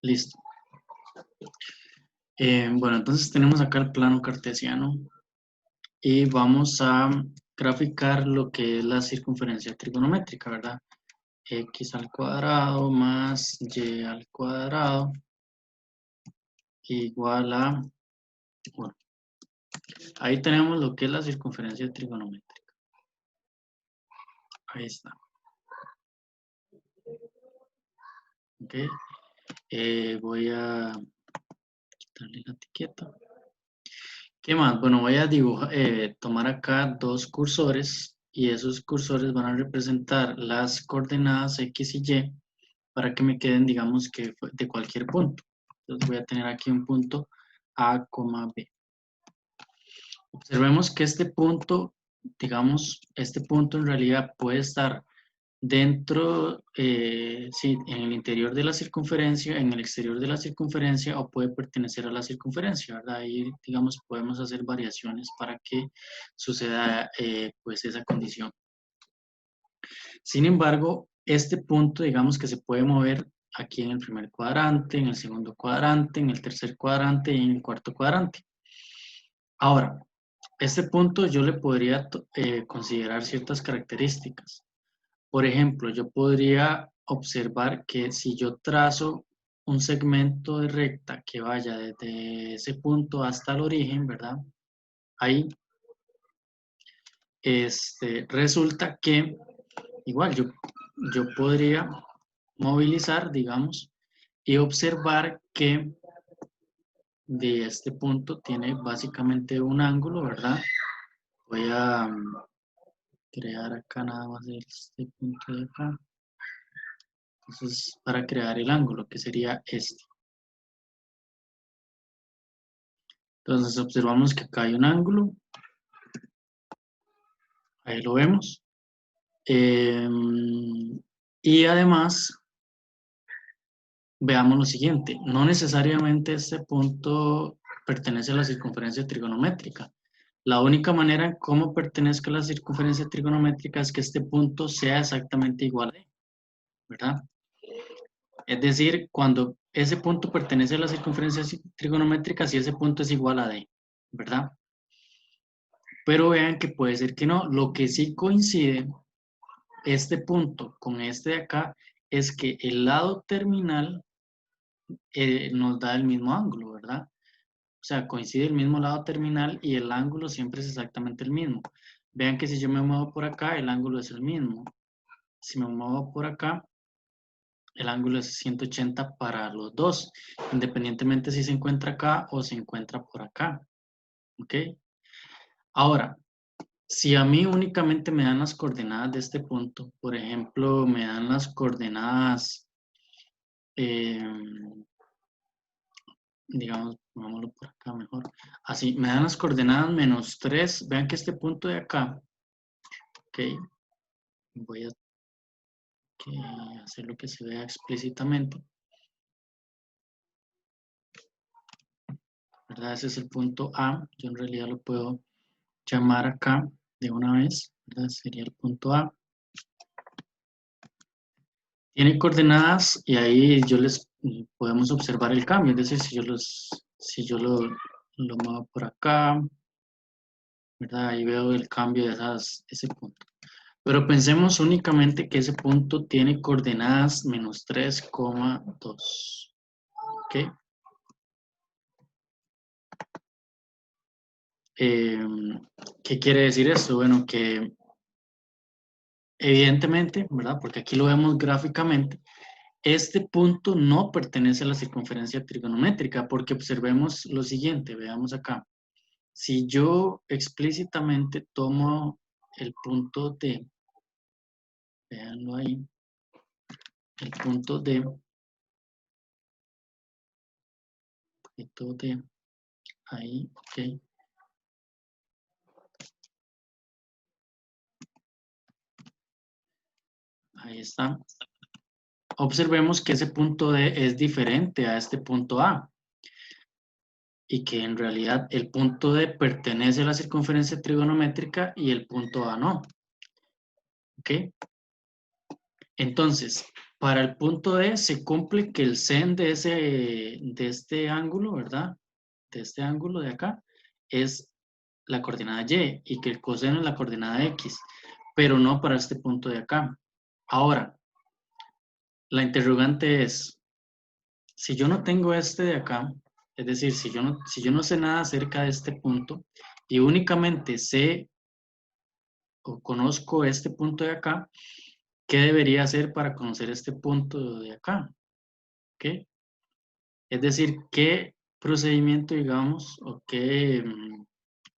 Listo. Bueno, entonces tenemos acá el plano cartesiano y vamos a graficar lo que es la circunferencia trigonométrica, ¿verdad? X al cuadrado más Y al cuadrado igual a, bueno, ahí tenemos lo que es la circunferencia trigonométrica. Ahí está. Ok. Voy a quitarle la etiqueta. ¿Qué más? Bueno, voy a dibujar, tomar acá dos cursores y esos cursores van a representar las coordenadas X y Y para que me queden, digamos, que de cualquier punto. Entonces voy a tener aquí un punto A, B. Observemos que este punto, digamos, este punto en realidad puede estar dentro, sí, en el interior de la circunferencia, en el exterior de la circunferencia o puede pertenecer a la circunferencia, ¿verdad? Ahí, digamos, podemos hacer variaciones para que suceda, pues, esa condición. Sin embargo, este punto, digamos que se puede mover aquí en el primer cuadrante, en el segundo cuadrante, en el tercer cuadrante y en el cuarto cuadrante. Ahora, este punto yo le podría considerar ciertas características. Por ejemplo, yo podría observar que si yo trazo un segmento de recta que vaya desde ese punto hasta el origen, ¿verdad? Ahí, resulta que igual yo podría movilizar, digamos, y observar que de este punto tiene básicamente un ángulo, ¿verdad? Voy a crear acá nada más este punto de acá. Entonces, para crear el ángulo, que sería este. Entonces, observamos que acá hay un ángulo. Ahí lo vemos. Y además, veamos lo siguiente. No necesariamente este punto pertenece a la circunferencia trigonométrica. La única manera en cómo pertenezca a la circunferencia trigonométrica es que este punto sea exactamente igual a D, ¿verdad? Es decir, cuando ese punto pertenece a la circunferencia trigonométrica, si ese punto es igual a D, ¿verdad? Pero vean que puede ser que no. Lo que sí coincide este punto con este de acá es que el lado terminal nos da el mismo ángulo, ¿verdad? O sea, coincide el mismo lado terminal y el ángulo siempre es exactamente el mismo. Vean que si yo me muevo por acá, el ángulo es el mismo. Si me muevo por acá, el ángulo es 180 para los dos, independientemente si se encuentra acá o se encuentra por acá. ¿Ok? Ahora, si a mí únicamente me dan las coordenadas de este punto, por ejemplo, me dan las coordenadas, digamos, pongámoslo por acá mejor. Así, me dan las coordenadas -3. Vean que este punto de acá, ok, voy a hacer lo que se vea explícitamente, ¿verdad? Ese es el punto A. Yo en realidad lo puedo llamar acá de una vez, ¿verdad? Sería el punto A. Tiene coordenadas y ahí podemos observar el cambio. Es decir, si yo lo muevo por acá, ¿verdad? Ahí veo el cambio de ese punto. Pero pensemos únicamente que ese punto tiene coordenadas -3,2. ¿Ok? ¿Qué quiere decir esto? Bueno, que evidentemente, ¿verdad? Porque aquí lo vemos gráficamente, este punto no pertenece a la circunferencia trigonométrica, porque observemos lo siguiente, veamos acá. Si yo explícitamente tomo el punto D, véanlo ahí, el punto D, ahí, ok, ahí está. Observemos que ese punto D es diferente a este punto A y que en realidad el punto D pertenece a la circunferencia trigonométrica y el punto A no. ¿Ok? Entonces, Para el punto D se cumple que el sen de este ángulo, ¿verdad? De este ángulo de acá es la coordenada Y y que el coseno es la coordenada X, pero no para este punto de acá. Ahora, la interrogante es, si yo no tengo este de acá, es decir, si yo no sé nada acerca de este punto y únicamente sé o conozco este punto de acá, ¿qué debería hacer para conocer este punto de acá? ¿Ok? Es decir, ¿qué procedimiento, digamos, o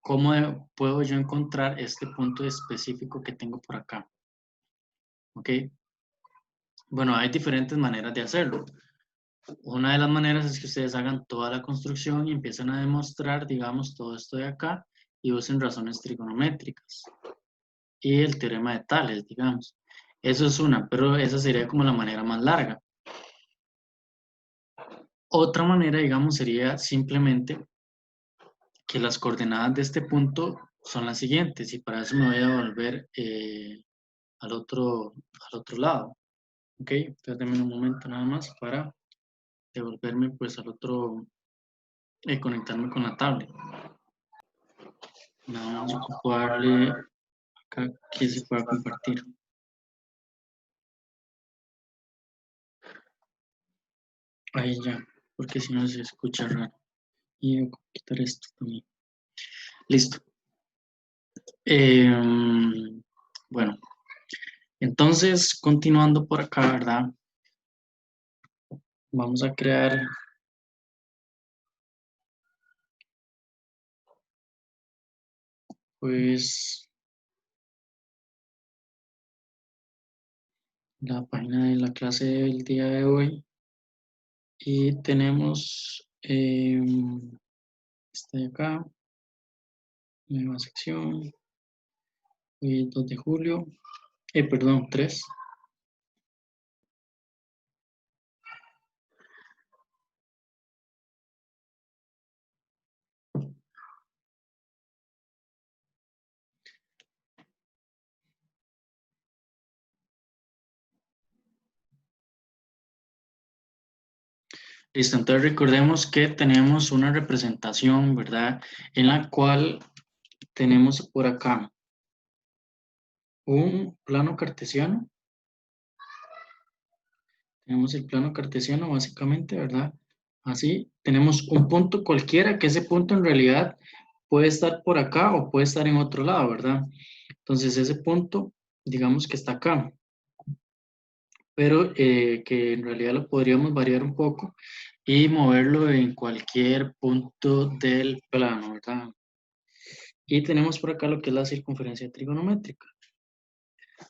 cómo puedo yo encontrar este punto específico que tengo por acá? ¿Ok? Bueno, hay diferentes maneras de hacerlo. Una de las maneras es que ustedes hagan toda la construcción y empiecen a demostrar, digamos, todo esto de acá y usen razones trigonométricas y el teorema de Tales, digamos. Eso es una, pero esa sería como la manera más larga. Otra manera, digamos, sería simplemente que las coordenadas de este punto son las siguientes y para eso me voy a volver al otro lado. ¿Ok? Entonces denme un momento nada más para devolverme pues al otro, conectarme con la tablet. Nada más ocuparle acá que se pueda compartir. Ahí ya, porque si no se escucha raro. Y voy a quitar esto también. Listo. Bueno, entonces continuando por acá, ¿verdad? Vamos a crear pues la página de la clase del día de hoy y tenemos esta de acá, nueva sección, 2 de julio, perdón, 3. Listo, entonces recordemos que tenemos una representación, ¿verdad? En la cual tenemos por acá un plano cartesiano. Tenemos el plano cartesiano básicamente, ¿verdad? Así, tenemos un punto cualquiera, que ese punto en realidad puede estar por acá o puede estar en otro lado, ¿verdad? Entonces ese punto, digamos que está acá, pero que en realidad lo podríamos variar un poco y moverlo en cualquier punto del plano, ¿verdad? Y tenemos por acá lo que es la circunferencia trigonométrica.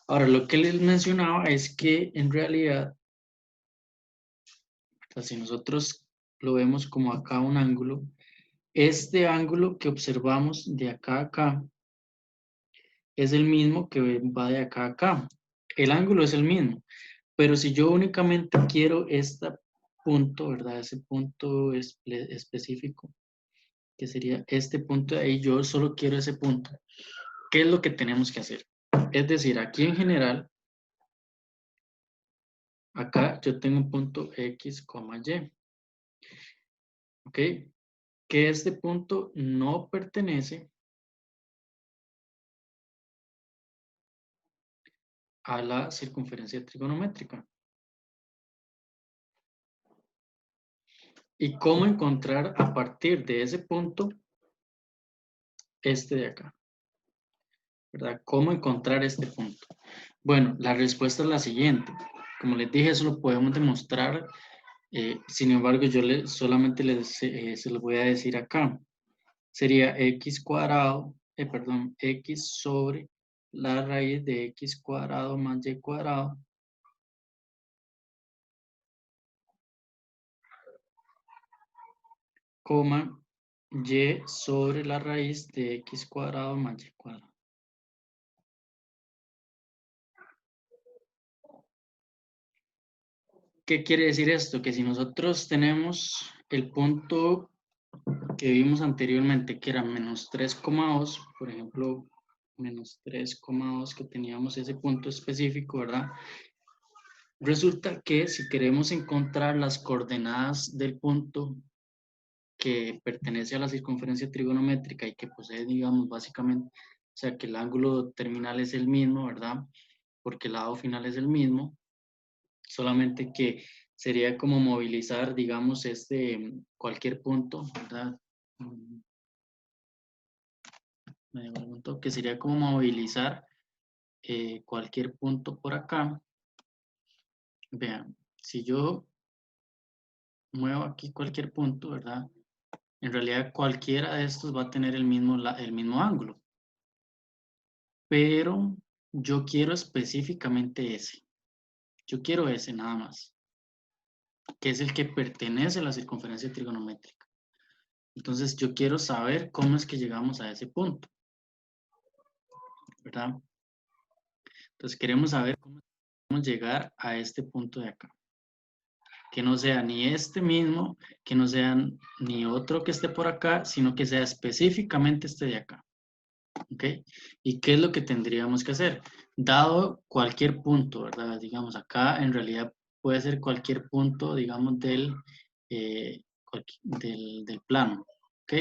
Ahora, lo que les mencionaba es que en realidad, o sea, si nosotros lo vemos como acá un ángulo, este ángulo que observamos de acá a acá es el mismo que va de acá a acá. El ángulo es el mismo, pero si yo únicamente quiero este punto, ¿verdad? Ese punto específico, que sería este punto de ahí, yo solo quiero ese punto. ¿Qué es lo que tenemos que hacer? Es decir, aquí en general, acá yo tengo un punto X, Y, ¿ok? Que este punto no pertenece a la circunferencia trigonométrica. ¿Y cómo encontrar a partir de ese punto este de acá? ¿Verdad? ¿Cómo encontrar este punto? Bueno, la respuesta es la siguiente. Como les dije, eso lo podemos demostrar. Sin embargo, yo solamente se los voy a decir acá. Sería x cuadrado, perdón, x sobre la raíz de x cuadrado más y cuadrado coma y sobre la raíz de x cuadrado más y cuadrado. ¿Qué quiere decir esto? Que si nosotros tenemos el punto que vimos anteriormente, que era menos 3,2, por ejemplo, menos 3,2 que teníamos ese punto específico, ¿verdad? Resulta que si queremos encontrar las coordenadas del punto que pertenece a la circunferencia trigonométrica y que posee, digamos, básicamente, o sea, que el ángulo terminal es el mismo, ¿verdad? Porque el lado final es el mismo, solamente que sería como movilizar, digamos, cualquier punto, ¿verdad? Me pregunto que sería como movilizar cualquier punto por acá. Vean, si yo muevo aquí cualquier punto, ¿verdad? En realidad cualquiera de estos va a tener el mismo ángulo, pero yo quiero específicamente ese. Yo quiero ese nada más, que es el que pertenece a la circunferencia trigonométrica. Entonces yo quiero saber cómo es que llegamos a ese punto, ¿verdad? Entonces queremos saber cómo podemos llegar a este punto de acá. Que no sea ni este mismo, que no sea ni otro que esté por acá, sino que sea específicamente este de acá. ¿Ok? ¿Y qué es lo que tendríamos que hacer? Dado cualquier punto, ¿verdad? Digamos, acá en realidad puede ser cualquier punto, digamos, del plano. ¿Ok?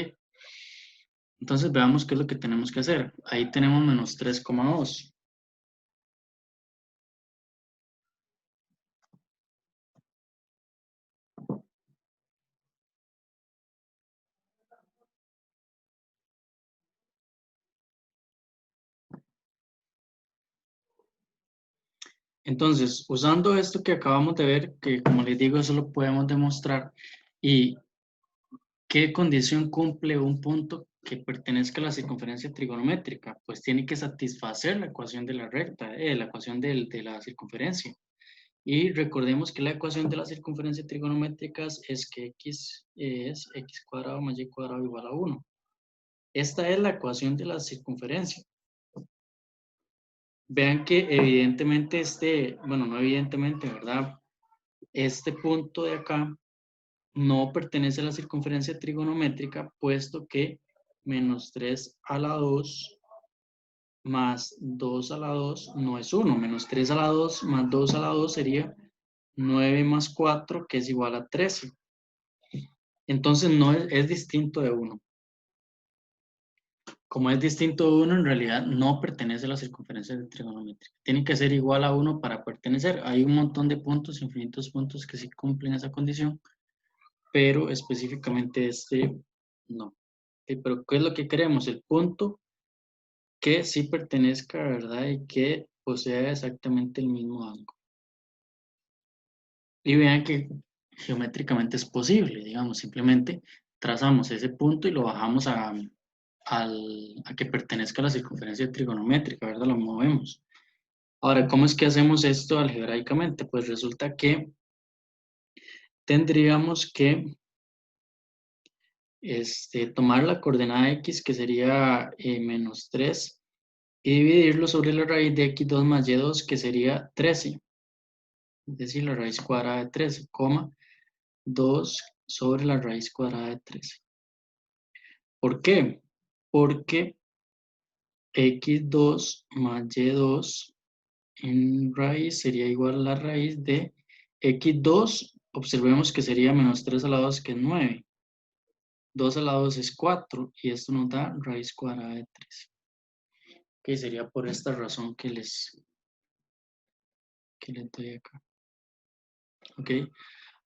Entonces veamos qué es lo que tenemos que hacer. Ahí tenemos menos 3,2. Entonces, usando esto que acabamos de ver, que como les digo, eso lo podemos demostrar, y ¿qué condición cumple un punto que pertenezca a la circunferencia trigonométrica? Pues tiene que satisfacer la ecuación de la recta, la ecuación de la circunferencia. Y recordemos que la ecuación de la circunferencia trigonométrica es que x es x cuadrado más y cuadrado igual a 1. Esta es la ecuación de la circunferencia. Vean que evidentemente bueno, no evidentemente, ¿verdad? Este punto de acá no pertenece a la circunferencia trigonométrica, puesto que menos 3 a la 2 más 2 a la 2 no es 1. Menos 3 a la 2 más 2 a la 2 sería 9 más 4, que es igual a 13. Entonces no es distinto de 1. Como es distinto de 1, en realidad no pertenece a la circunferencia trigonométrica. Tiene que ser igual a 1 para pertenecer. Hay un montón de puntos, infinitos puntos que sí cumplen esa condición, pero específicamente no. Pero ¿qué es lo que queremos? El punto que sí pertenezca, ¿verdad? Y que posea exactamente el mismo ángulo. Y vean que geométricamente es posible, digamos, simplemente trazamos ese punto y lo bajamos a que pertenezca a la circunferencia trigonométrica, ¿verdad? Lo movemos. Ahora, ¿cómo es que hacemos esto algebraicamente? Pues resulta que tendríamos que tomar la coordenada x, que sería menos 3, y dividirlo sobre la raíz de x2 más y2, que sería 13. Es decir, la raíz cuadrada de 13, 2 sobre la raíz cuadrada de 13. ¿Por qué? Porque x2 más y2 en raíz sería igual a la raíz de x2, observemos que sería menos 3 a la 2, que es 9. 2 a la 2 es 4, y esto nos da raíz cuadrada de 13. Que sería por esta razón que les doy acá. Ok,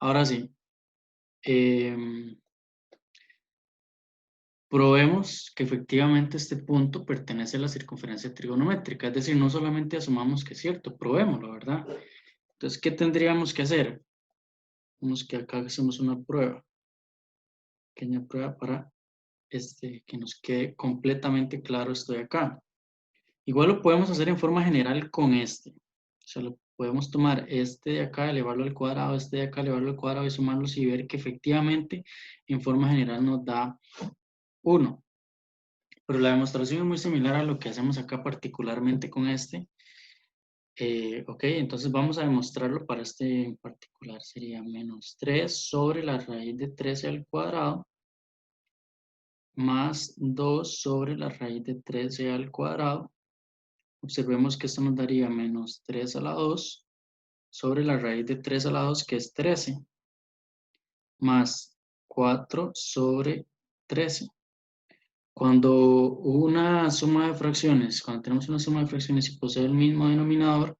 ahora sí. Probemos que efectivamente este punto pertenece a la circunferencia trigonométrica, es decir, no solamente asumamos que es cierto, probémoslo, ¿verdad? Entonces, ¿qué tendríamos que hacer? Vamos que acá hacemos una prueba, pequeña prueba para que nos quede completamente claro esto de acá. Igual lo podemos hacer en forma general con este. O sea, lo podemos tomar este de acá, elevarlo al cuadrado, este de acá, elevarlo al cuadrado y sumarlos y ver que efectivamente en forma general nos da 1. Pero la demostración es muy similar a lo que hacemos acá particularmente con este. Ok, entonces vamos a demostrarlo para este en particular. Sería menos 3 sobre la raíz de 13 al cuadrado más 2 sobre la raíz de 13 al cuadrado. Observemos que esto nos daría menos 3 a la 2 sobre la raíz de 3 a la 2, que es 13, más 4 sobre 13. Cuando una suma de fracciones, cuando tenemos una suma de fracciones y posee el mismo denominador,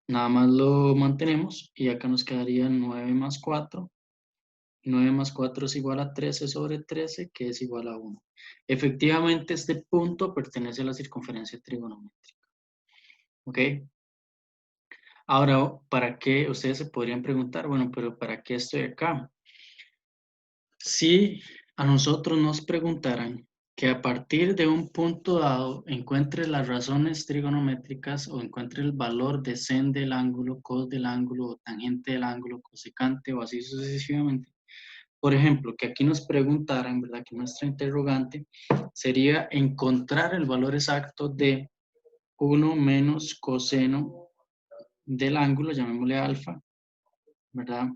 nada más lo mantenemos y acá nos quedaría 9 más 4. 9 más 4 es igual a 13 sobre 13, que es igual a 1. Efectivamente, este punto pertenece a la circunferencia trigonométrica. ¿Ok? Ahora, ¿para qué? Ustedes se podrían preguntar, bueno, pero ¿para qué estoy acá? Si a nosotros nos preguntaran que a partir de un punto dado encuentre las razones trigonométricas o encuentre el valor de sen del ángulo, cos del ángulo, o tangente del ángulo, cosecante o así sucesivamente. Por ejemplo, que aquí nos preguntaran, ¿verdad? Que nuestra interrogante sería encontrar el valor exacto de 1 menos coseno del ángulo, llamémosle alfa, ¿verdad?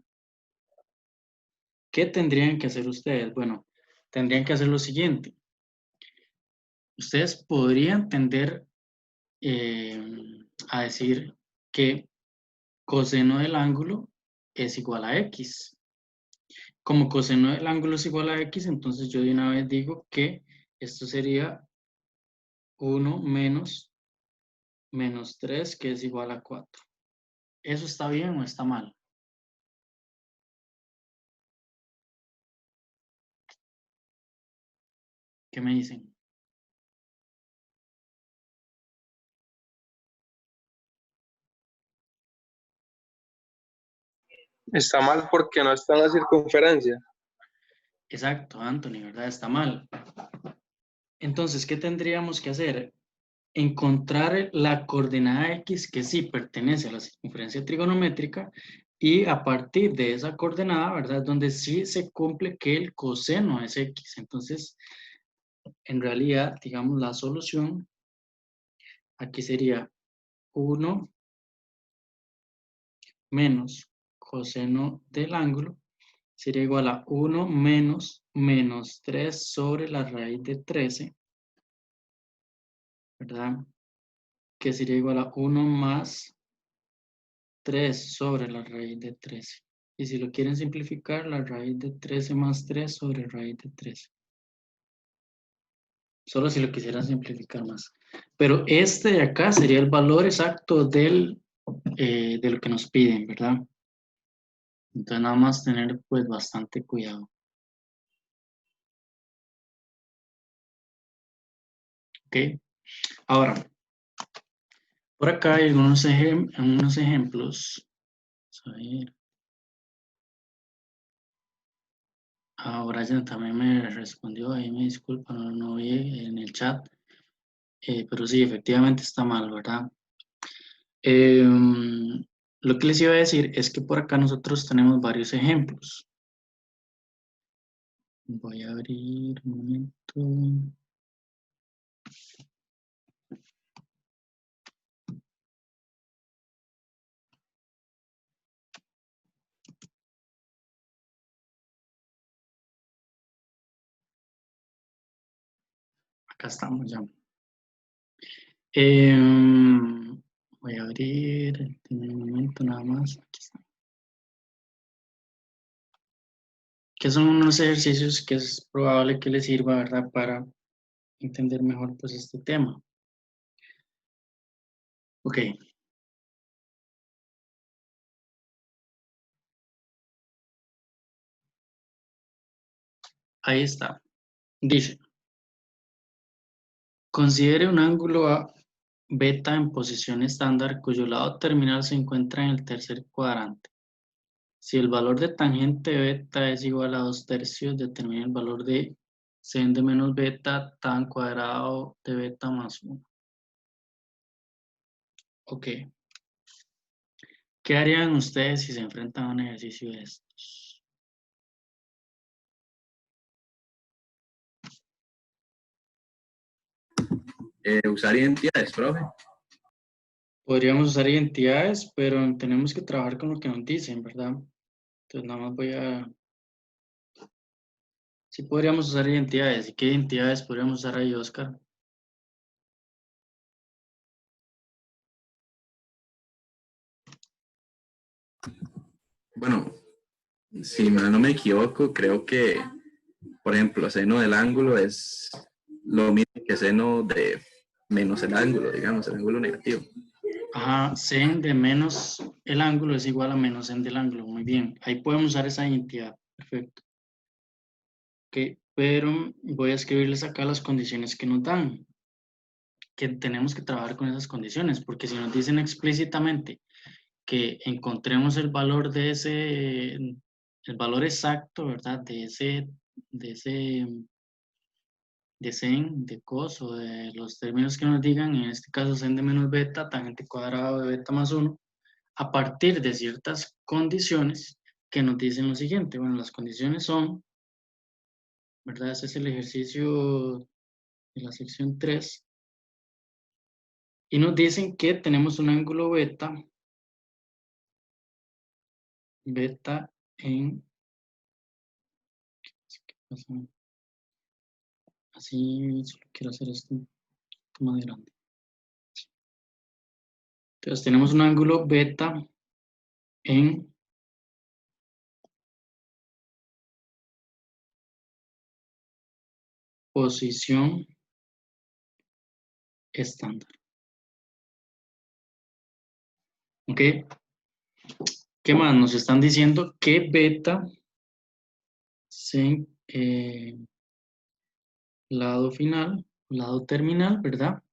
¿Qué tendrían que hacer ustedes? Bueno, tendrían que hacer lo siguiente. Ustedes podrían tender a decir que coseno del ángulo es igual a x. Como coseno del ángulo es igual a x, entonces yo de una vez digo que esto sería 1 menos 3, que es igual a 4. ¿Eso está bien o está mal? ¿Qué me dicen? Está mal porque no está en la circunferencia. Exacto, Anthony, ¿verdad? Está mal. Entonces, ¿qué tendríamos que hacer? Encontrar la coordenada x que sí pertenece a la circunferencia trigonométrica y a partir de esa coordenada, ¿verdad? Donde sí se cumple que el coseno es x. Entonces, en realidad, digamos, la solución aquí sería 1 menos coseno del ángulo sería igual a 1 menos 3 sobre la raíz de 13, ¿verdad? Que sería igual a 1 más 3 sobre la raíz de 13. Y si lo quieren simplificar, la raíz de 13 más 3 sobre raíz de 13. Solo si lo quisieran simplificar más. Pero este de acá sería el valor exacto de lo que nos piden, ¿verdad? Entonces nada más tener pues bastante cuidado. ¿Ok? Ahora, por acá hay unos ejemplos. Vamos a ver. Ahora ya también me respondió, ahí me disculpa, no vi en el chat. Pero sí, efectivamente está mal, ¿verdad? Lo que les iba a decir es que por acá nosotros tenemos varios ejemplos. Voy a abrir un momento. Acá estamos ya. Voy a abrir, tiene un momento nada más. Aquí está. Que son unos ejercicios que es probable que les sirva, ¿verdad? Para entender mejor pues este tema. Ok. Ahí está. Dice, considere un ángulo beta en posición estándar cuyo lado terminal se encuentra en el tercer cuadrante. Si el valor de tangente beta es igual a 2/3, determina el valor de sen de menos beta tan cuadrado de beta más 1. Ok. ¿Qué harían ustedes si se enfrentan a un ejercicio de estos? Usar identidades, profe. Podríamos usar identidades, pero tenemos que trabajar con lo que nos dicen, ¿verdad? Entonces nada más voy a... Sí podríamos usar identidades. ¿Y qué identidades podríamos usar ahí, Oscar? Bueno, si no me equivoco, creo que, por ejemplo, seno del ángulo es lo mismo que seno de menos el ángulo, digamos, el ángulo negativo. Ajá, sen de menos el ángulo es igual a menos en del ángulo. Muy bien, ahí podemos usar esa identidad. Perfecto. Ok, pero voy a escribirles acá las condiciones que nos dan. Que tenemos que trabajar con esas condiciones, porque si nos dicen explícitamente que encontremos el valor de ese, el valor exacto, ¿verdad? De sen, de cos o de los términos que nos digan, en este caso sen de menos beta, tangente cuadrado de beta más 1, a partir de ciertas condiciones que nos dicen lo siguiente. Bueno, las condiciones son, ¿verdad? Ese es el ejercicio de la sección 3. Y nos dicen que tenemos un ángulo beta en, así, solo quiero hacer esto un poco más grande. Entonces tenemos un ángulo beta en posición estándar. ¿Ok? ¿Qué más? Nos están diciendo que beta en lado final, lado terminal, ¿verdad?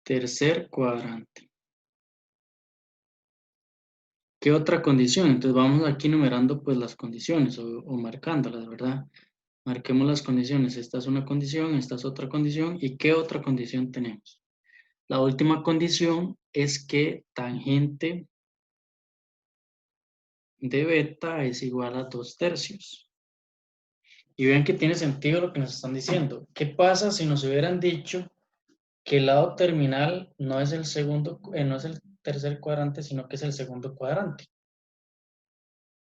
Tercer cuadrante. ¿Qué otra condición? Entonces vamos aquí numerando pues las condiciones o marcándolas, ¿verdad? Marquemos las condiciones. Esta es una condición, esta es otra condición. ¿Y qué otra condición tenemos? La última condición es que tangente de beta es igual a 2/3. Y vean que tiene sentido lo que nos están diciendo. ¿Qué pasa si nos hubieran dicho que el lado terminal no es el segundo, no es el tercer cuadrante, sino que es el segundo cuadrante?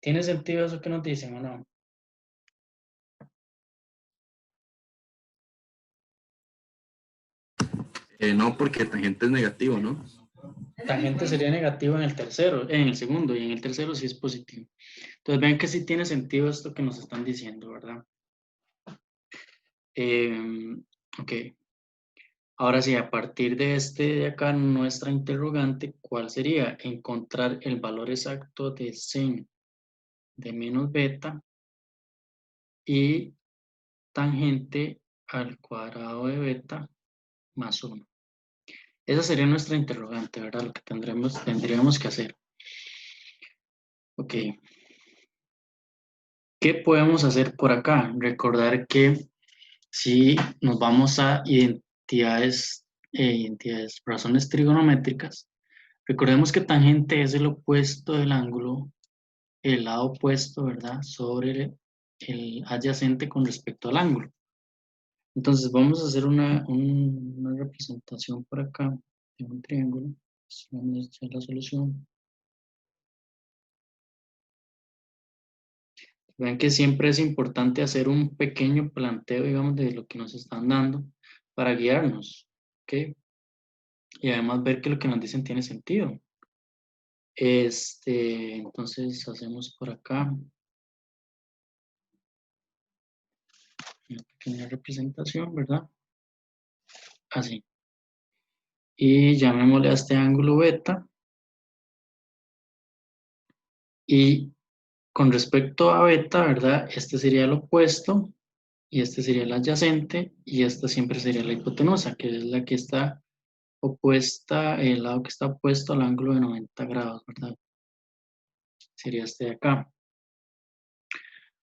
¿Tiene sentido eso que nos dicen o no? No, porque tangente es negativo, ¿no? Tangente sería negativo en el tercero, en el segundo, y en el tercero sí es positivo. Entonces ven que sí tiene sentido esto que nos están diciendo, ¿verdad? Ok. Ahora sí, a partir de este de acá, nuestra interrogante, ¿cuál sería? Encontrar el valor exacto de sen de menos beta y tangente al cuadrado de beta más 1. Esa sería nuestra interrogante, ¿verdad? Lo que tendríamos que hacer. Ok. ¿Qué podemos hacer por acá? Recordar que si nos vamos a razones trigonométricas, recordemos que tangente es el opuesto del ángulo, el lado opuesto, ¿verdad? Sobre el adyacente con respecto al ángulo. Entonces vamos a hacer una representación por acá de un triángulo. Vamos a echar la solución. Vean que siempre es importante hacer un pequeño planteo, digamos, de lo que nos están dando para guiarnos, ¿ok? Y además ver que lo que nos dicen tiene sentido. Entonces hacemos por acá una pequeña representación, ¿verdad? Así. Y llamémosle a este ángulo beta. Y con respecto a beta, ¿verdad? Este sería el opuesto y este sería el adyacente y esta siempre sería la hipotenusa, que es la que está opuesta, el lado que está opuesto al ángulo de 90 grados, ¿verdad? Sería este de acá.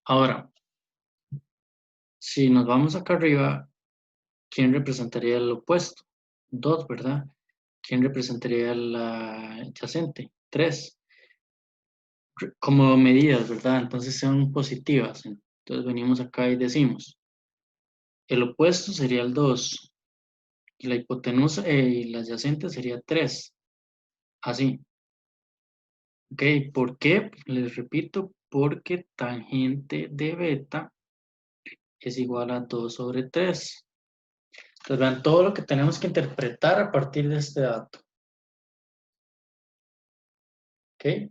Ahora, si nos vamos acá arriba, ¿quién representaría el opuesto? 2, ¿verdad? ¿Quién representaría la adyacente? 3. Como medidas, ¿verdad? Entonces son positivas. Entonces venimos acá y decimos, el opuesto sería el 2 y la hipotenusa y la adyacente sería 3. Así. ¿Ok? ¿Por qué? Les repito, porque tangente de beta es igual a 2/3. Entonces vean todo lo que tenemos que interpretar a partir de este dato. ¿Ok?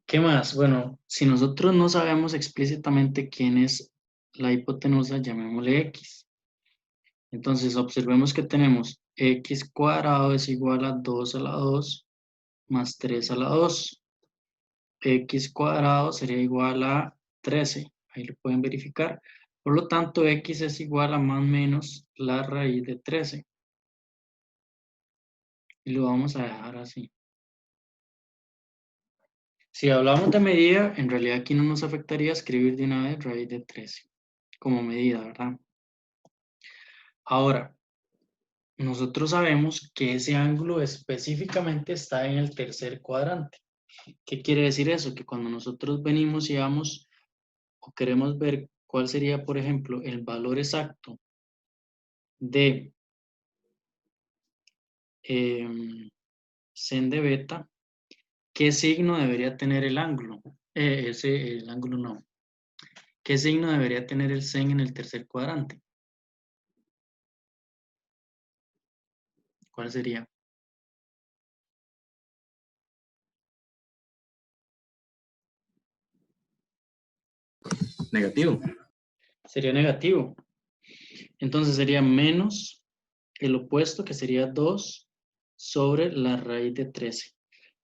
¿Qué más? Bueno, si nosotros no sabemos explícitamente quién es la hipotenusa, llamémosle X. Entonces observemos que tenemos X cuadrado es igual a 2 a la 2 más 3 a la 2. X cuadrado sería igual a 13. Ahí lo pueden verificar. Por lo tanto, X es igual a más o menos la raíz de 13. Y lo vamos a dejar así. Si hablamos de medida, en realidad aquí no nos afectaría escribir de una vez raíz de 13 como medida, ¿verdad? Ahora, nosotros sabemos que ese ángulo específicamente está en el tercer cuadrante. ¿Qué quiere decir eso? Que cuando nosotros venimos y vamos o queremos ver cuál sería, por ejemplo, el valor exacto de sen de beta, ¿qué signo debería tener el ángulo? El ángulo no. ¿Qué signo debería tener el sen en el tercer cuadrante? ¿Cuál sería? Negativo. Sería negativo. Entonces sería menos el opuesto, que sería 2 sobre la raíz de 13.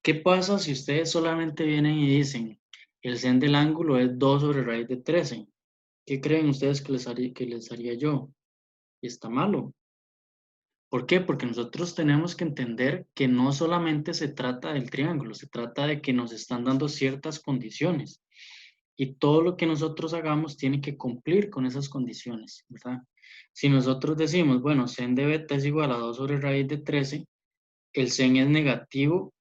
¿Qué pasa si ustedes solamente vienen y dicen el sen del ángulo es 2 sobre raíz de 13? ¿Qué creen ustedes que les haría yo? Y está malo. ¿Por qué? Porque nosotros tenemos que entender que no solamente se trata del triángulo, se trata de que nos están dando ciertas condiciones. Y todo lo que nosotros hagamos tiene que cumplir con esas condiciones, ¿verdad? Si nosotros decimos, bueno, sen de beta es igual a 2 sobre raíz de 13, el sen es negativo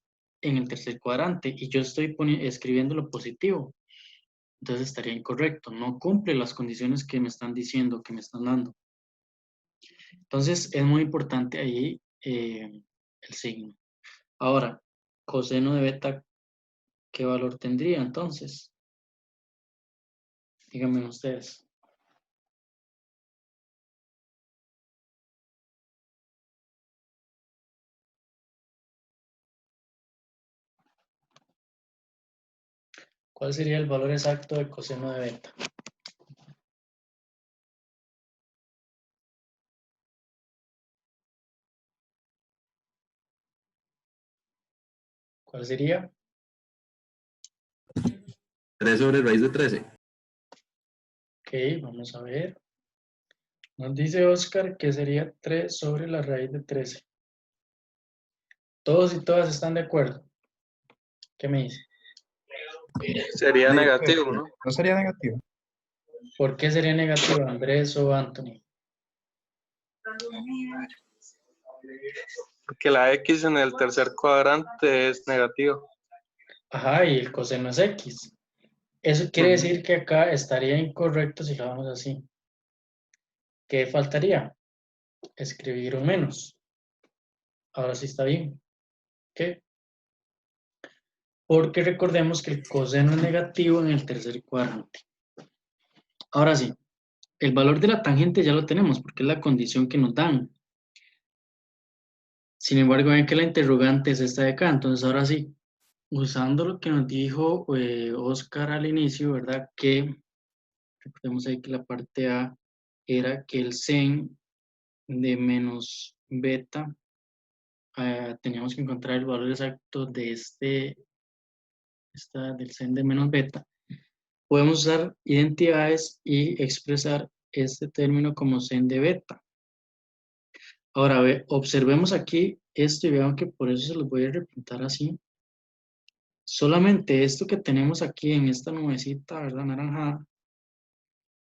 en el tercer cuadrante y yo estoy escribiendo lo positivo. Entonces estaría incorrecto, no cumple las condiciones que me están diciendo, que me están dando. Entonces es muy importante ahí el signo. Ahora, coseno de beta, ¿qué valor tendría entonces? Díganme ustedes. ¿Cuál sería el valor exacto de coseno de beta? ¿Cuál sería? 3 sobre raíz de 13. Ok, vamos a ver. Nos dice Oscar que sería 3 sobre la raíz de 13. Todos y todas están de acuerdo. ¿Qué me dice? Sería negativo, Pues, ¿no? no sería negativo. ¿Por qué sería negativo, Andrés o Anthony? Porque la X en el tercer cuadrante es negativo. Ajá, y el coseno es X. Eso quiere Ujú. decir que acá estaría incorrecto si lo vamos así. ¿Qué faltaría? Escribir un menos. Ahora sí está bien. ¿Qué? Porque recordemos que el coseno es negativo en el tercer cuadrante. Ahora sí, el valor de la tangente ya lo tenemos porque es la condición que nos dan. Sin embargo, ven que la interrogante es esta de acá. Entonces, ahora sí, usando lo que nos dijo Oscar al inicio, ¿verdad? Que recordemos ahí que la parte A era que el sen de menos beta, teníamos que encontrar el valor exacto de del sen de menos beta. Podemos usar identidades y expresar este término como sen de beta. Ahora, observemos aquí esto y vean que por eso se los voy a representar así. Solamente esto que tenemos aquí en esta nubecita, ¿verdad? Naranjada,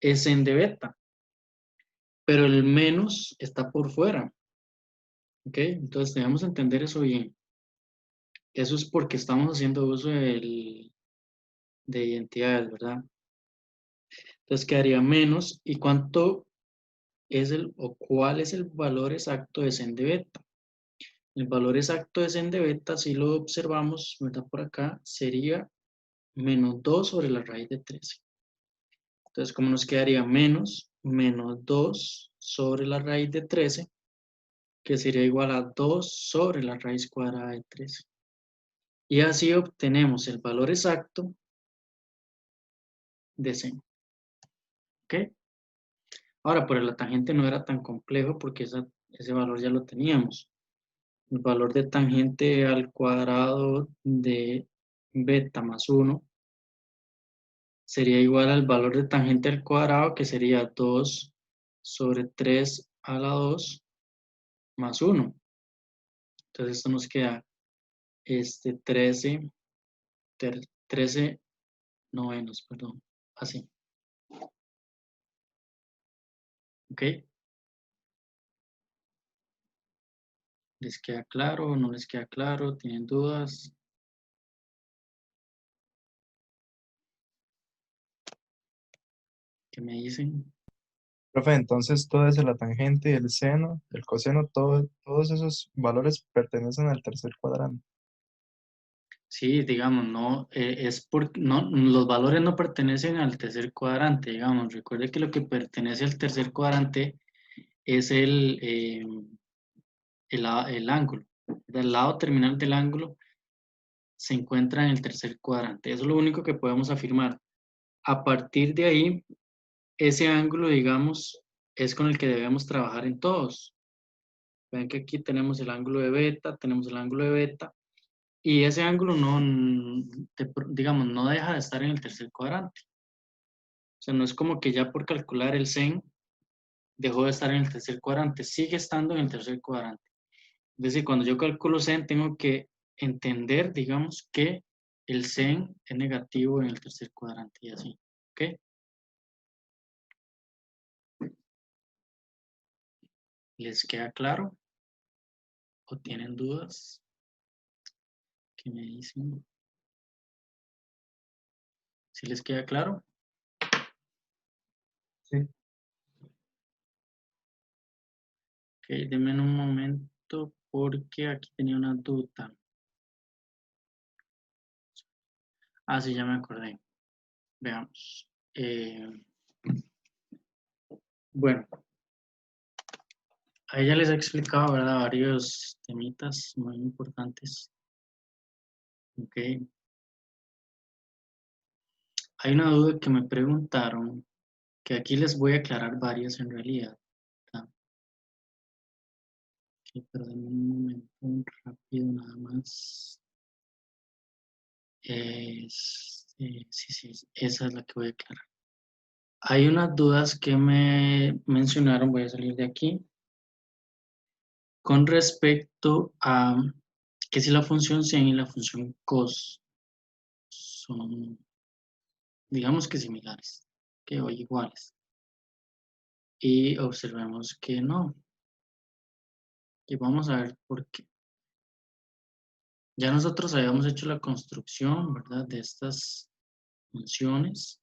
es sen de beta, pero el menos está por fuera. ¿Ok? Entonces debemos entender eso bien. Eso es porque estamos haciendo uso de identidades, ¿verdad? Entonces quedaría menos. ¿Y cuánto es o cuál es el valor exacto de sen de beta? El valor exacto de sen de beta, si lo observamos, ¿verdad? Por acá, sería menos 2 sobre la raíz de 13. Entonces, ¿cómo nos quedaría? Menos 2 sobre la raíz de 13, que sería igual a 2 sobre la raíz cuadrada de 13. Y así obtenemos el valor exacto de seno. ¿Ok? Ahora, por la tangente no era tan complejo porque ese valor ya lo teníamos. El valor de tangente al cuadrado de beta más 1 sería igual al valor de tangente al cuadrado, que sería 2 sobre 3 a la 2 más 1. Entonces esto nos queda 13 novenos, perdón, así. ¿Ok? ¿Les queda claro o no les queda claro? ¿Tienen dudas? ¿Qué me dicen? Profe, entonces todo es la tangente y el seno, el coseno, todos esos valores pertenecen al tercer cuadrante. Sí, digamos, no, no, los valores no pertenecen al tercer cuadrante, digamos. Recuerde que lo que pertenece al tercer cuadrante es el ángulo. Del lado terminal del ángulo se encuentra en el tercer cuadrante. Eso es lo único que podemos afirmar. A partir de ahí, ese ángulo, digamos, es con el que debemos trabajar en todos. Ven que aquí tenemos el ángulo de beta, tenemos el ángulo de beta, y ese ángulo no, digamos, no deja de estar en el tercer cuadrante. O sea, no es como que ya por calcular el sen dejó de estar en el tercer cuadrante, sigue estando en el tercer cuadrante. Es decir, cuando yo calculo sen, tengo que entender, digamos, que el sen es negativo en el tercer cuadrante y así. ¿Ok? ¿Les queda claro? ¿O tienen dudas? ¿Qué me dicen? ¿Sí les queda claro? Sí. Ok, denme un momento porque aquí tenía una duda. Ah, sí, ya me acordé. Veamos. Bueno, a ella les he explicado, ¿verdad? Varios temitas muy importantes. Ok. Hay una duda que me preguntaron, que aquí les voy a aclarar varias en realidad. ¿Tá? Ok, pero denme un momento rápido nada más. Sí, esa es la que voy a aclarar. Hay unas dudas que me mencionaron, voy a salir de aquí, con respecto a que si la función sin y la función cos son, digamos que similares, que o iguales. Y observemos que no. Y vamos a ver por qué. Ya nosotros habíamos hecho la construcción, ¿verdad? De estas funciones.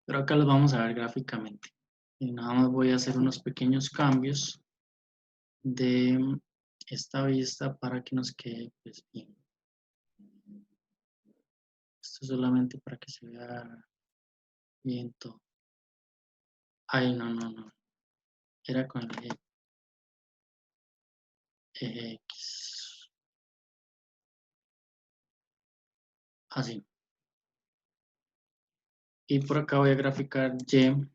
Pero acá los vamos a ver gráficamente. Y nada más voy a hacer unos pequeños cambios de esta vista para que nos quede pues, bien. Esto solamente para que se vea bien todo. Ay, no. Era con el eje X. Así. Y por acá voy a graficar Y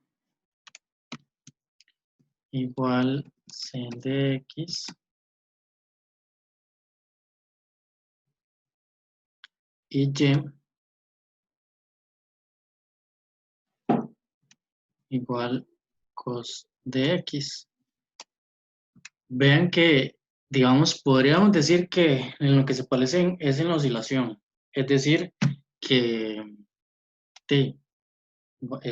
igual sen de X y Y igual cos de X. Vean que, digamos, podríamos decir que en lo que se parecen es en la oscilación. Es decir, que sí,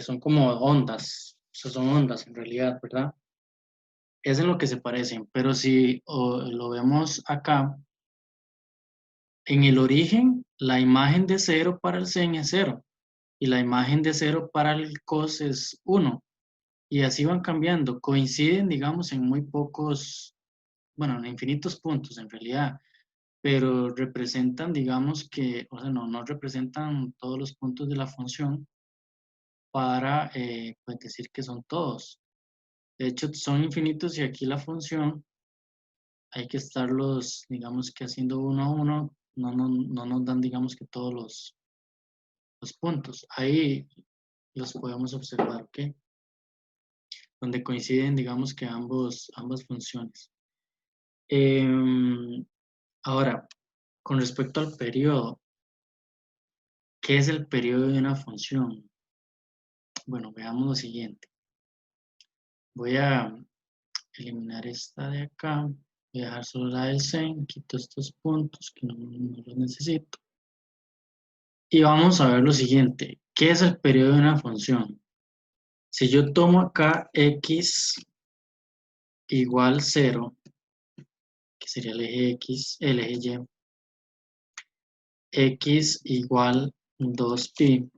son como ondas. O sea, son ondas en realidad, ¿verdad? Es en lo que se parecen. Pero si lo vemos acá, en el origen, la imagen de 0 para el sen es 0. Y la imagen de 0 para el cos es 1. Y así van cambiando. Coinciden, digamos, en muy pocos, bueno, en infinitos puntos en realidad. Pero representan, digamos que, o sea, no representan todos los puntos de la función para pues decir que son todos. De hecho, son infinitos y aquí la función hay que estarlos, digamos que haciendo uno a uno, no nos dan, digamos que todos los puntos. Ahí los podemos observar, ¿ok? Donde coinciden, digamos que ambas funciones. Ahora, con respecto al periodo, ¿qué es el periodo de una función? Bueno, veamos lo siguiente. Voy a eliminar esta de acá. Voy a dejar solo la del sen. Quito estos puntos que no los necesito. Y vamos a ver lo siguiente. ¿Qué es el periodo de una función? Si yo tomo acá x igual 0, que sería el eje x, el eje y, x igual 2pi,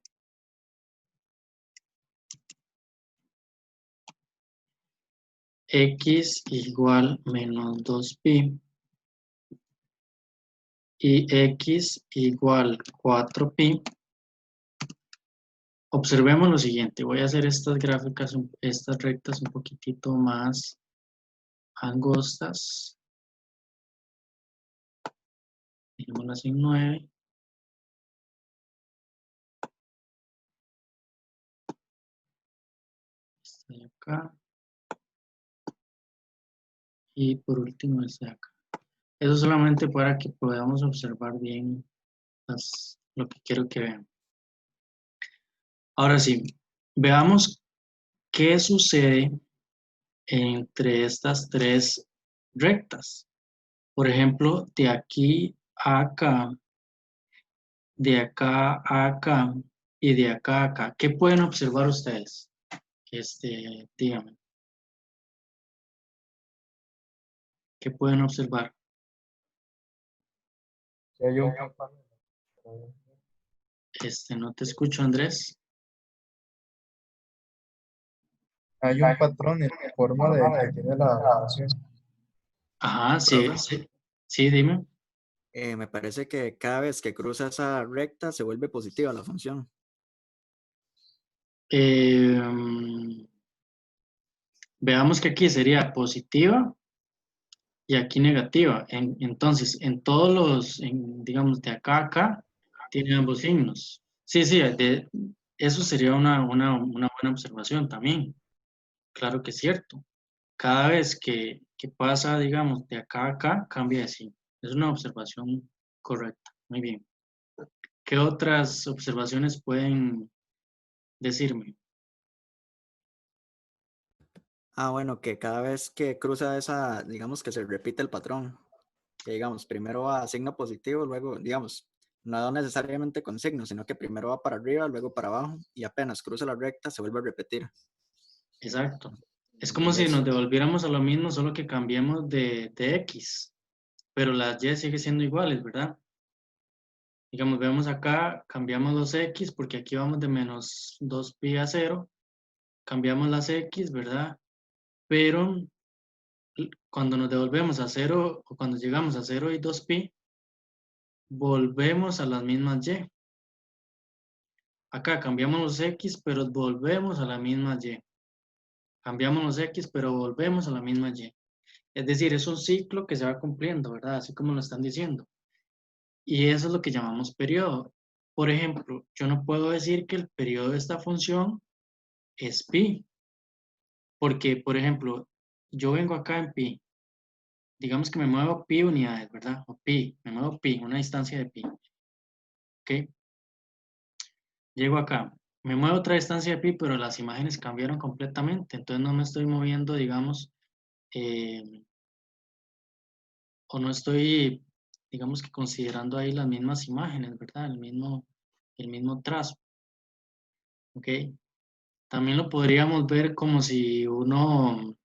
x igual menos 2pi y x igual 4pi. Observemos lo siguiente, voy a hacer estas gráficas, estas rectas un poquitito más angostas. Dejémoslas en 9. Esta de acá. Y por último esta de acá. Eso solamente para que podamos observar bien lo que quiero que vean. Ahora sí, veamos qué sucede entre estas tres rectas. Por ejemplo, de aquí a acá, de acá a acá y de acá a acá. ¿Qué pueden observar ustedes? Díganme. ¿Qué pueden observar? Que hay un, No te escucho, Andrés. hay un patrón en la forma de que tiene la función. Ajá, sí, Profe, sí, sí, dime. me parece que cada vez que cruza esa recta se vuelve positiva la función. Veamos que aquí sería positiva y aquí negativa. Entonces, en todos digamos, de acá a acá, tiene ambos signos. Sí, sí, eso sería una buena observación también. Claro que es cierto. Cada vez que pasa, digamos, de acá a acá, cambia de signo. Es una observación correcta. Muy bien. ¿Qué otras observaciones pueden decirme? Ah, bueno, que cada vez que cruza esa, digamos que se repite el patrón. Que digamos, primero va a signo positivo, luego, digamos, no necesariamente con signo, sino que primero va para arriba, luego para abajo, y apenas cruza la recta se vuelve a repetir. Exacto. Es como si nos Entonces, devolviéramos a lo mismo, solo que cambiemos de X, pero las Y sigue siendo iguales, ¿verdad? Digamos, vemos acá, cambiamos los X, porque aquí vamos de menos 2pi a 0, cambiamos las X, ¿verdad? Pero cuando nos devolvemos a 0, o cuando llegamos a 0 y 2pi, volvemos a las mismas Y. Acá cambiamos los X, pero volvemos a la misma Y. Cambiamos los X, pero volvemos a la misma Y. Es decir, es un ciclo que se va cumpliendo, ¿verdad? Así como lo están diciendo. Y eso es lo que llamamos periodo. Por ejemplo, yo no puedo decir que el periodo de esta función es pi, porque, por ejemplo, yo vengo acá en pi, digamos que me muevo pi unidades, ¿verdad? O pi, me muevo pi, una distancia de pi, ¿ok? Llego acá, me muevo otra distancia de pi, pero las imágenes cambiaron completamente, entonces no me estoy moviendo, digamos, eh, o no estoy, digamos que considerando ahí las mismas imágenes, ¿verdad? El mismo trazo, ¿ok? También lo podríamos ver como si uno,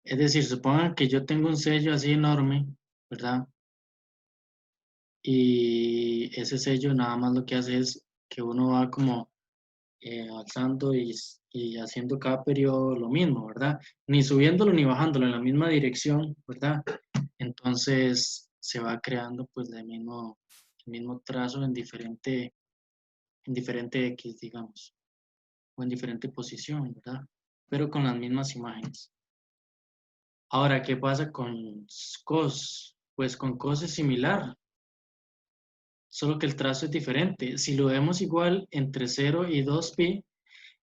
es decir, supongan que yo tengo un sello así enorme, ¿verdad? Y ese sello nada más lo que hace es que uno va como avanzando y haciendo cada periodo lo mismo, ¿verdad? Ni subiéndolo ni bajándolo en la misma dirección, ¿verdad? Entonces se va creando pues el mismo trazo en diferente X, digamos, o en diferente posición, ¿verdad? pero con las mismas imágenes. Ahora, ¿qué pasa con cos? Pues con cos es similar, solo que el trazo es diferente. Si lo vemos igual entre 0 y 2pi,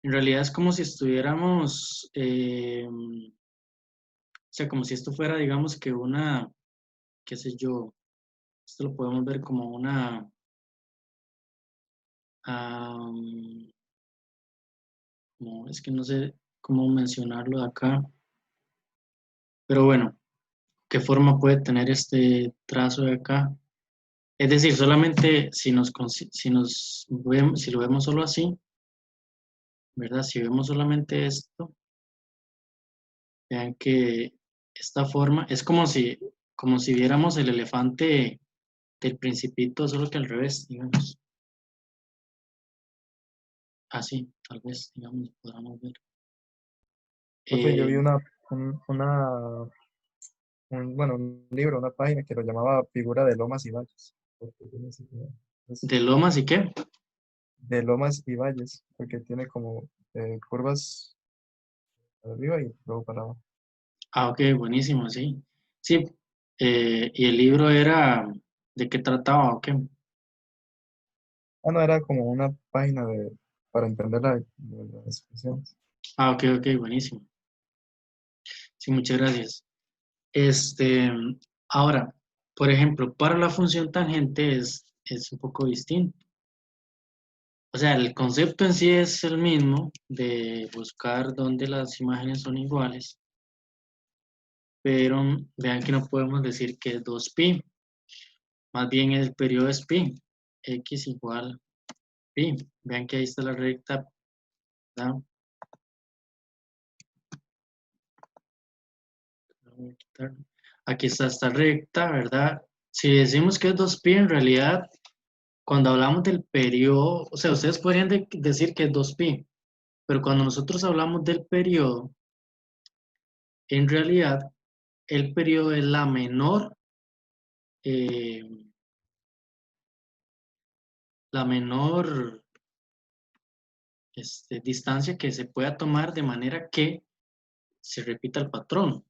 en realidad es como si estuviéramos, o sea, como si esto fuera, digamos que una, qué sé yo, esto lo podemos ver como una, no, es que no sé cómo mencionarlo de acá, pero bueno, ¿qué forma puede tener este trazo de acá? Es decir, solamente si lo vemos solo así, ¿verdad? Si vemos solamente esto, vean que esta forma es como si viéramos el elefante del Principito, solo que al revés, digamos. Así, tal vez, digamos, podamos ver. Profe, yo vi Eh, bueno, un libro, una página que lo llamaba Figura de Lomas y Valles. Porque tiene así ¿De lomas y qué? de Lomas y Valles, porque tiene como curvas para arriba y luego para abajo. Ah, ok, buenísimo, sí. Sí, y el libro era, ¿de qué trataba o qué? Ah, no, era como una página para entender las expresiones. Ah, ok, ok, buenísimo. Sí, muchas gracias. Este, ahora, por ejemplo, para la función tangente es un poco distinto. O sea, el concepto en sí es el mismo de buscar dónde las imágenes son iguales, pero vean que no podemos decir que es 2pi, más bien el periodo es pi, x igual pi. Vean que ahí está la recta, ¿verdad? Aquí está esta recta, ¿verdad? Si decimos que es 2pi, en realidad, cuando hablamos del periodo, o sea, ustedes podrían decir que es 2pi, pero cuando nosotros hablamos del periodo, en realidad, el periodo es eh, la menor distancia que se pueda tomar de manera que se repita el patrón.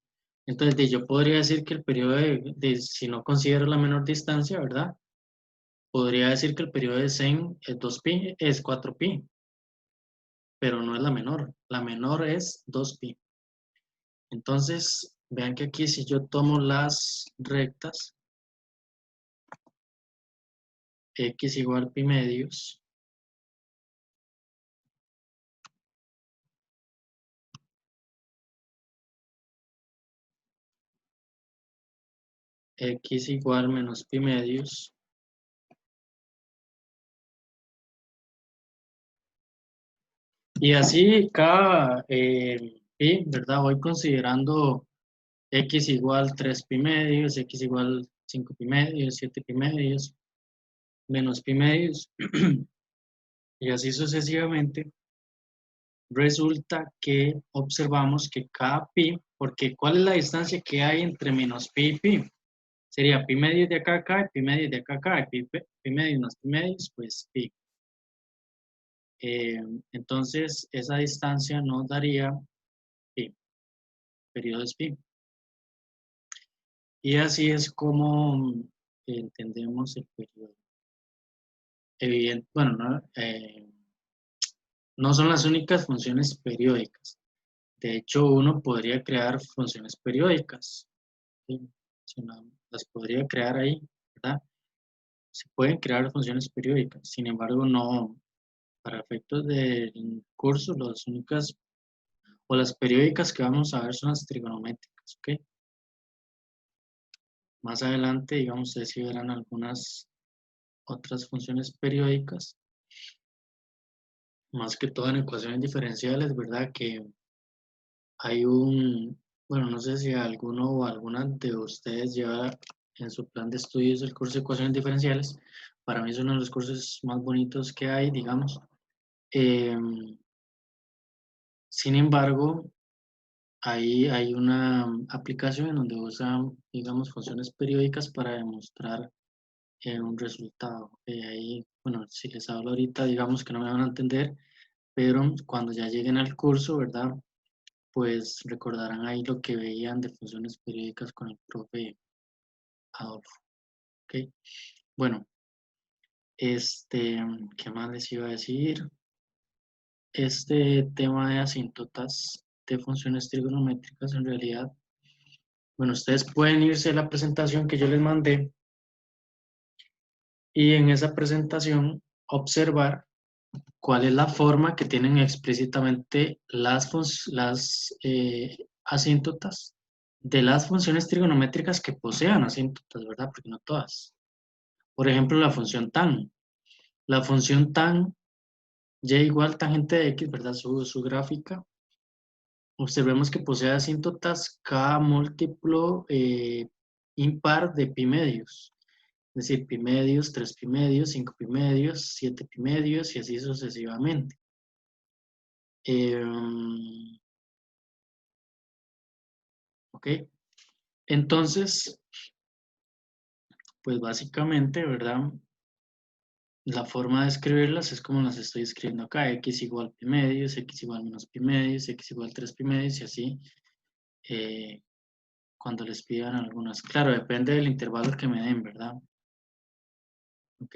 Entonces, yo podría decir que el periodo si no considero la menor distancia, ¿verdad? Podría decir que el periodo de Zen es 2pi, es 4pi, pero no es la menor. La menor es 2pi. Entonces, vean que aquí si yo tomo las rectas, x igual pi medios, x igual menos pi medios, y así cada pi, ¿verdad? Voy considerando x igual 3 pi medios, x igual 5 pi medios, 7 pi medios, menos pi medios, y así sucesivamente. Resulta que observamos que cada pi, porque ¿cuál es la distancia que hay entre menos pi y pi? Sería pi medios de acá a acá, y pi medios de acá a acá, y pi medios más pi medios, pues pi. Entonces, esa distancia nos daría pi, periodo es pi. Y así es como entendemos el periodo. Evidente, bueno, no son las únicas funciones periódicas. De hecho, uno podría crear funciones periódicas. ¿Sí? Si uno las podría crear ahí, ¿verdad? Se pueden crear funciones periódicas. Sin embargo, no, para efectos del curso, las únicas o las periódicas que vamos a ver son las trigonométricas, ¿ok? Más adelante, digamos, ustedes sí verán algunas otras funciones periódicas, más que todo en ecuaciones diferenciales, ¿verdad? Que hay bueno, no sé si alguno o alguna de ustedes lleva en su plan de estudios el curso de ecuaciones diferenciales. Para mí es uno de los cursos más bonitos que hay, digamos. Sin embargo, ahí hay una aplicación en donde usan, digamos, funciones periódicas para demostrar un resultado. Ahí, bueno, si les hablo ahorita, digamos que no me van a entender, pero cuando ya lleguen al curso, ¿verdad? pues recordarán ahí lo que veían de funciones periódicas con el profe Adolfo. ¿Ok? Bueno, ¿qué más les iba a decir? Este tema de asíntotas de funciones trigonométricas, en realidad, bueno, ustedes pueden irse a la presentación que yo les mandé y en esa presentación observar cuál es la forma que tienen explícitamente las asíntotas de las funciones trigonométricas que posean asíntotas, ¿verdad? Porque no todas. Por ejemplo, la función tan. La función tan, y igual tangente de x, ¿verdad? Su gráfica. Observemos que posee asíntotas cada múltiplo impar de pi medios. Es decir, pi medios, 3 pi medios, 5 pi medios, 7 pi medios y así sucesivamente. Ok, entonces, pues básicamente, ¿verdad? La forma de escribirlas es como las estoy escribiendo acá, x igual pi medios, x igual menos pi medios, x igual 3 pi medios y así, cuando les pidan algunas. Claro, depende del intervalo que me den, ¿verdad? Ok,